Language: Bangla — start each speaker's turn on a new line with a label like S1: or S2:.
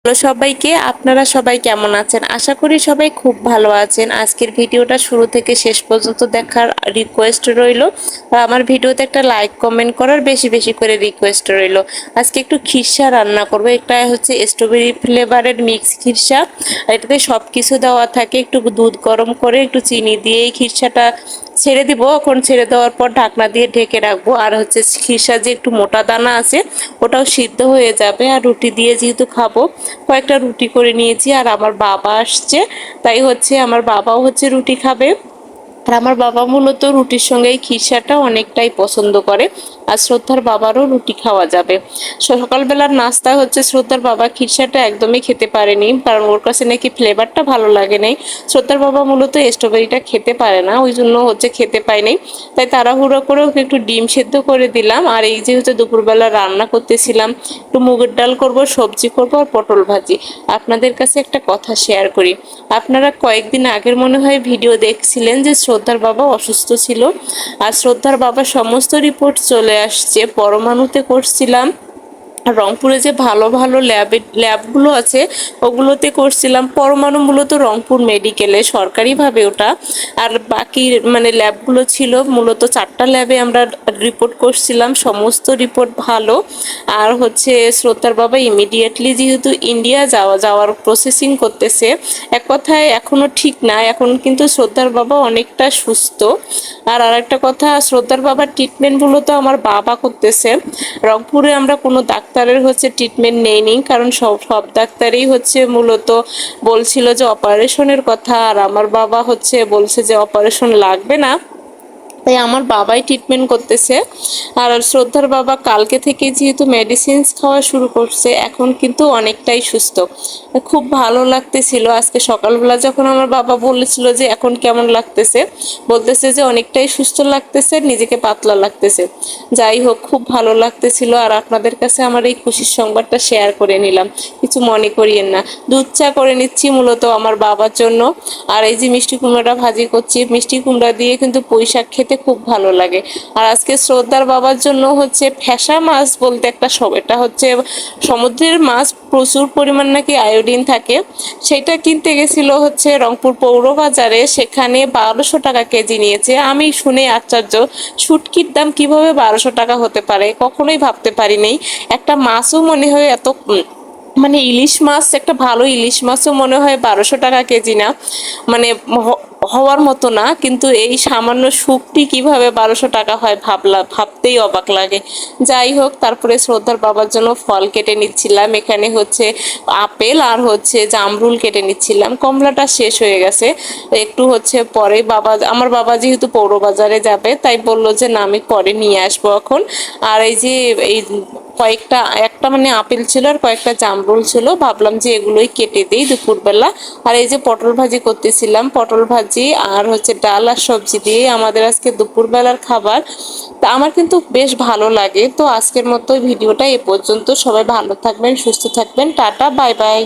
S1: হ্যালো সবাইকে, আপনারা সবাই কেমন আছেন? আশা করি সবাই খুব ভালো আছেন। আজকের ভিডিওটা শুরু থেকে শেষ পর্যন্ত দেখার রিকোয়েস্ট রইল। আর আমার ভিডিওতে একটা লাইক কমেন্ট করার বেশি বেশি করে রিকোয়েস্ট রইল। আজকে একটু খিরসা রান্না করব। এটা হচ্ছে স্ট্রবেরি ফ্লেভারের মিক্স খিরসা। এটাতে সব কিছু দেওয়া থাকে। একটু দুধ গরম করে একটু চিনি দিয়ে এই খিরসাটা ছেড়ে দিব। এখন ছেড়ে দেওয়ার পর ঢাকনা দিয়ে ঢেকে রাখবো। আর হচ্ছে খিরসা যে একটু মোটা দানা আছে ওটাও সিদ্ধ হয়ে যাবে। আর রুটি দিয়ে যেহেতু খাবো, কয়েকটা রুটি করে নিয়েছি। আর আমার বাবা আসছে, তাই হচ্ছে আমার বাবাও হচ্ছে রুটি খাবে। আর আমার বাবা মূলত রুটির সঙ্গে এই খিরসাটা অনেকটাই পছন্দ করে। আর শ্রদ্ধার বাবারও রুটি খাওয়া যাবে। সকালবেলার নাস্তা হচ্ছে শ্রদ্ধার বাবা খিরসাটা একদমই খেতে পারেনি, কারণ ওর কাছে নাকি ফ্লেভারটা ভালো লাগে নাই। শ্রদ্ধার বাবা মূলত স্ট্রবেরিটা খেতে পারে না, ওই জন্য হচ্ছে খেতে পায় নাই। তাই তাড়াহুড়ো করে ওকে একটু ডিম সেদ্ধ করে দিলাম। আর এই যে হচ্ছে দুপুরবেলা রান্না করতেছিলাম, একটু মুগের ডাল করব, সবজি করব আর পটল ভাজি। আপনাদের কাছে একটা কথা শেয়ার করি। আপনারা কয়েকদিন আগের মনে হয় ভিডিও দেখছিলেন যে শ্রদ্ধার বাবা অসুস্থ ছিল। আর শ্রদ্ধার বাবার সমস্ত রিপোর্ট চলে আসছে। পরমাণুতে করছিলাম, রংপুরে যে ভালো ভালো ল্যাবগুলো আছে ওগুলোতে করছিলাম। পরমাণু মূলত রংপুর মেডিকেলে সরকারিভাবে ওটা। আর বাকি মানে ল্যাবগুলো ছিল মূলত 4টা ল্যাবে আমরা রিপোর্ট করছিলাম, সমস্ত রিপোর্ট ভালো। আর হচ্ছে শ্রদ্ধার বাবা ইমিডিয়েটলি যেহেতু ইন্ডিয়া যাওয়ার প্রসেসিং করতেছে, এক কথায় এখনো ঠিক না, এখন কিন্তু শ্রদ্ধার বাবা অনেকটা সুস্থ। আর আরেকটা কথা, শ্রদ্ধার বাবার ট্রিটমেন্টগুলো তো আমার বাবা করতেছে। রংপুরে আমরা কোনো ডাক্তারের হচ্ছে ট্রিটমেন্ট নেইনি, কারণ সব সব ডাক্তারই হচ্ছে মূলত বলছিল যে অপারেশনের কথা। আর আমার বাবা হচ্ছে বলছে যে অপারেশন লাগবে না, তাই আমার বাবাই ট্রিটমেন্ট করতেছে। আর শ্রদ্ধার বাবা কালকে থেকে যেহেতু মেডিসিনস খাওয়া শুরু করছে, এখন কিন্তু অনেকটাই সুস্থ। খুব ভালো লাগতেছিল। আজকে সকালবেলা যখন আমার বাবা বলেছিল যে এখন কেমন লাগতেছে, বলতেছে যে অনেকটাই সুস্থ লাগতেছে, নিজেকে পাতলা লাগতেছে। যাই হোক, খুব ভালো লাগতেছিল। আর আপনাদের কাছে আমার এই খুশির সংবাদটা শেয়ার করে নিলাম, কিছু মনে করিয়েন না। দুধ চা করে নিচ্ছি মূলত আমার বাবার জন্য। আর এই যে মিষ্টি কুমড়াটা ভাজি করছি, মিষ্টি কুমড়া দিয়ে কিন্তু পুঁই শাক খেতে খুব ভালো লাগে। আর আজকে শ্রদ্ধার বাবার জন্য হচ্ছে ফ্যাসা মাছ বলতে একটা এটা হচ্ছে সমুদ্রের মাছ, প্রচুর পরিমাণ নাকি আয়োডিন থাকে। সেটা কিনতে গেছিল হচ্ছে রংপুর পৌর বাজারে, সেখানে 1200 টাকা কেজি নিয়েছে। আমি শুনে আশ্চর্য, শুটকির দাম কিভাবে 1200 টাকা হতে পারে, কখনোই ভাবতে পারিনি। একটা মাছও মনে হয় এত মানে ইলিশ মাছ, একটা ভালো ইলিশ মাছও মনে হয় 1200 টাকা কেজি না, মানে হওয়ার মতো না। কিন্তু এই সামান্য শুকটি কিভাবে 1200 টাকা হয় ভাবতেই অবাক লাগে। যাই হোক, তারপরে শ্রদ্ধার বাবার জন্য ফল কেটে নিচ্ছিলাম। এখানে হচ্ছে আপেল আর হচ্ছে জামরুল কেটে নিচ্ছিলাম, কমলাটা শেষ হয়ে গেছে। একটু হচ্ছে পরে আমার বাবা যেহেতু পৌর বাজারে যাবে, তাই বললো যে না আমি পরে নিয়ে আসবো এখন। আর এই যে এই একটা মানে আপেল ছিল আর কয়েকটা জামরুল ছিল, ভাবলাম যে এগুলোই কেটে দিই দুপুরবেলা। আর এই যে পটল ভাজি করতেছিলাম, পটল ভাজি আর হচ্ছে ডাল আর সবজি দিয়ে আমাদের আজকে দুপুরবেলার খাবার। তা আমার কিন্তু বেশ ভালো লাগে। তো আজকের মতো ভিডিওটা এ পর্যন্ত। সবাই ভালো থাকবেন, সুস্থ থাকবেন, টাটা, বাই বাই।